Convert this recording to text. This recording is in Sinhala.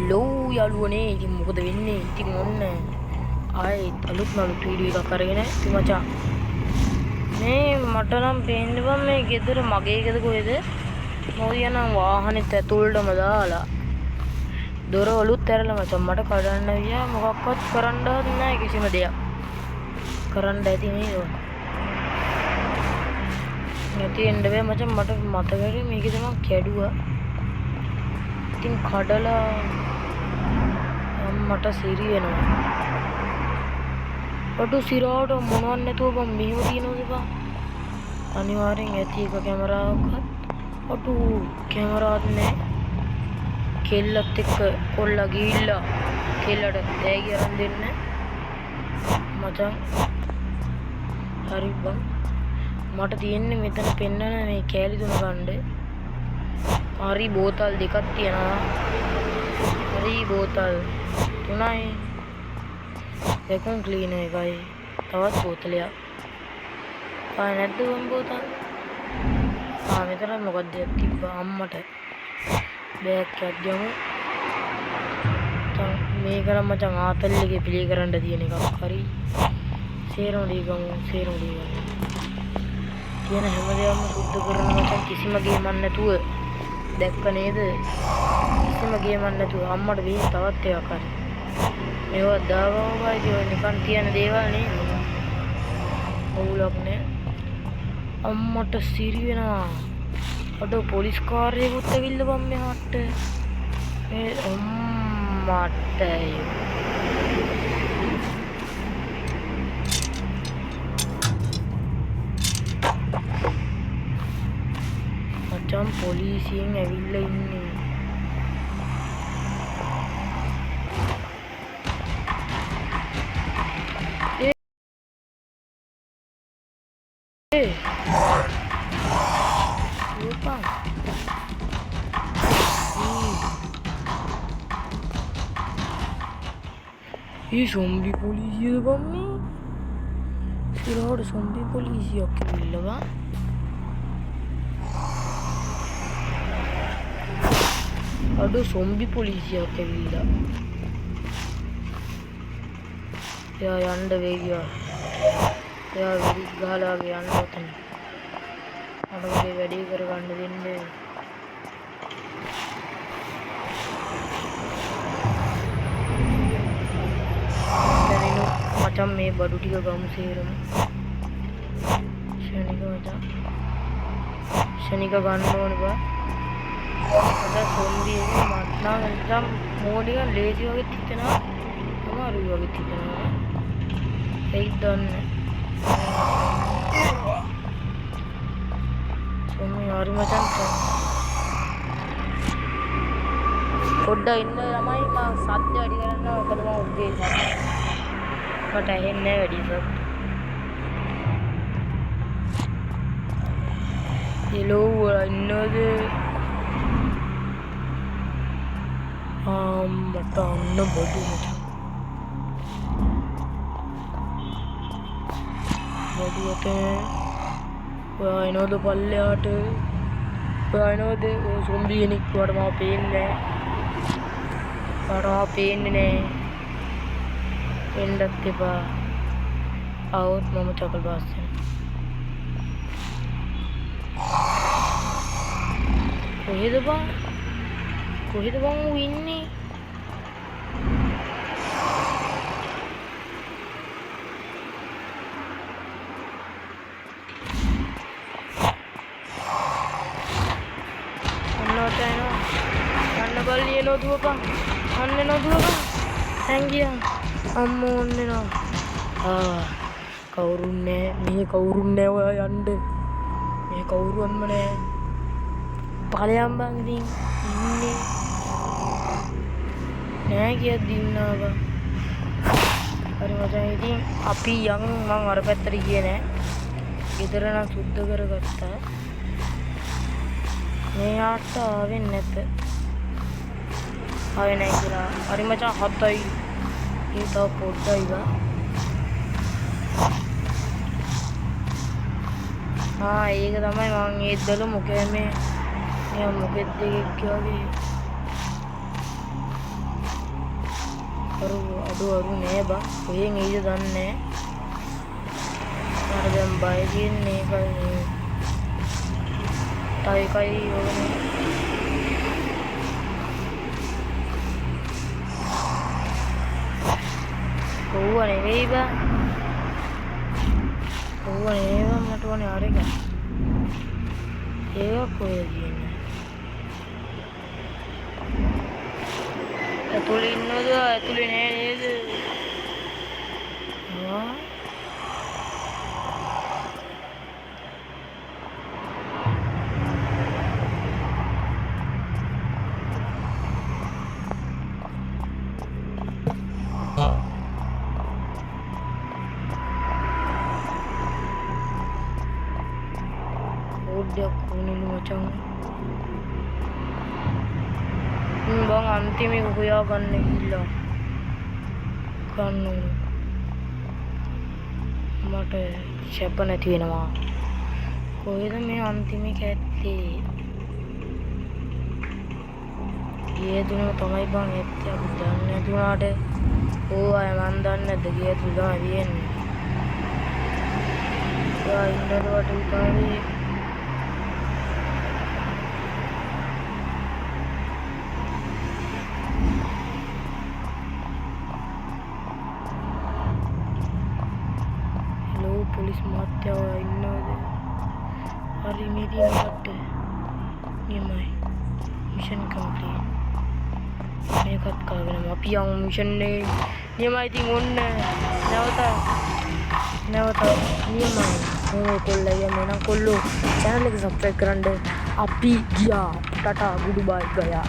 හෙලෝ යාළුවනේ. ඉතින් මොකද වෙන්නේ? ඉතින් ඔන්න ආයෙත් අලුත් වීඩියෝ එකක් අරගෙන ඉතින් මචං මේ මට නම් පේන්නේ බං මේ ගෙදර මගේ ගෙදර කොහෙද මොදියනම් වාහනේත් ඇතුළටම දාලා දොරවලුත් ඇරලා මචං මට කඩන්න ගියා. මොකක්වත් කරන්නවත් නැහැ කිසිම දෙයක්. කරන්න ඇති නේද? නැති එන්න බෑ මචං. මට මතකයි මේකේ තමයි කැඩුවා. ඉතින් කඩලා මට සිරි වෙනවා. අඩු සිරාවට මොනවත් නැතුව බං මෙහෙම තියනවද බං? අනිවාර්යෙන් ඇති එක කැමරාවක්වත්. අඩු කැමරාවක් නැහැ. කෙල්ලත් එක්ක කොල්ලා ගිහිල්ලා කෙල්ලට තෑගි අරන් දෙන්න මචං. හරි බං. මට තියෙන්නේ මෙතන පෙන්නන මේ කෑලි තුන ගන්න. හරි බෝතල් දෙකක් තියනවා. හරි බෝතල් තුනයි. දෙකම ක්ලීන් එකයි. තවත් බෝතලයක්. ආ නැද්ද බං බෝතල්? මෙතන මොකක්ද තිබ්බා අම්මට. බෑග් එකක් ගමු. මේක නම් මචං ආතල්ලගේ ප්ලේ කරන්න තියෙන එකක්. හරි. සේරම දීගමු. තියෙන හැම දෙයක්ම සුද්ධ කරන මචං කිසිම ගේමක් නැතුව. දැක්ක නේද? කිසිම ගේමක් නැතුව අම්මට දෙන්න තවත් එකක් හරි. මේවා දාගමු බයි. නිකන් තියෙන දේවල් නේ. ඔවුලක් නෑ. අම්මට සිරි වෙනවා. අඩෝ පොලිස් කාර්යයකට ඇවිල්ලා බම් මෙහාට. මේ අම්මට මචං පොලිසියෙන් ඇවිල්ලා ඉන්නේ. ये zombie polisi bang ni. Sira ada zombie polisi oke bila bang. Ada zombie polisi oke bila. Ya yanda vega. Ya very gala ve yanda tan. Ada ve very කරගන්න දෙන්නේ. මචං මේ බඩු ටික ගමු සේරම. ශනික මචං. ශනික ගන්න ඕනේ බා. අද සොම්බි එක මත්නා මචං මොඩිය ලේසි වගේ තිතනවා. අමාරු වගේ තිතනවා. ඒක දන්නේ. සොම්බි හරි මචං. පොඩ්ඩක් ඉන්න ළමයි මම සද්ද වැඩි කරනවා. ඔතන මම උගේ මට ඇහෙන්නේ වැඩි සත්. හෙලෝ ඉන්නවද? මට අන්න බඩු බඩුවට ඔයා එනවද පල්ලෙහාට? ඔයා එනවද? ඔය සොම්බි කෙනෙක් වුණාට මම පේන්නේ නැහැ. පේන්නේ නැහැ. එන්නත් එපා. આવොත් මම චකල් බාස් වෙනවා. කොහෙද බං ඌ ඉන්නේ? අන්නවට එනවා. අන්න බල්ලි එනවා දුවපන්. අන්න එනවා දුවපන්. හැංගියා. අම්මෝ ඔන්නෙනවා. කවුරුන්නේ මේ කවුරුන්නේ ඔයා යන්න. මේ කවුරුවන්ම නෑ. ඵලයන් බං ඉතින් ඉන්නේ. නෑ කියද්දි ඉන්නවා බං. හරි මචං ඉතින් අපි යන් මං අර පැත්තට ගියේ නෑ. ගෙදර නම් සුද්ධ කරගත්තා. මෙයාට ආවෙ නැත. ආවෙ නැහැ කියලා. හරි මචං 7යි. ये तो पोटा इगा हाँ ඒක තමයි මම ඒ දල මොකද මේ මොකෙද්ද කියලා අඩු නෑ බා. කොහෙන් එයිද දන්නේ නෑ. මට දැන් බය කියන්නේ ඒකයි. තව එකයි ඕනේ. ඕව නෙවෙයි බා. ඕව නෙවෙයි බා මට ඕනේ අර එක. ඒක කොහෙද කියන්නේ? ඇතුලේ ඉන්නවද? ඇතුලේ නෑ නේද? Udah kuning macam bang antimnya kuya ganne gila kanu mata siapa nanti nama kowe itu me antimnya kete ये दुनिया तुम्हारी bang itu aku jangan itu ada oh ayam dan ada dia tu dah dia ni ya ini dua tu kali polis mati awak ini ada hari ini dia ada ni mai mission complete मैं कट कर गया मापी आऊँ मिशन ने ये माई थी उन्ने ना बता ये माई वो कोल लगे मैंने कोल्लो चैनल के सब्सक्राइब करने आप ही गया टाटा गुड बाय गया।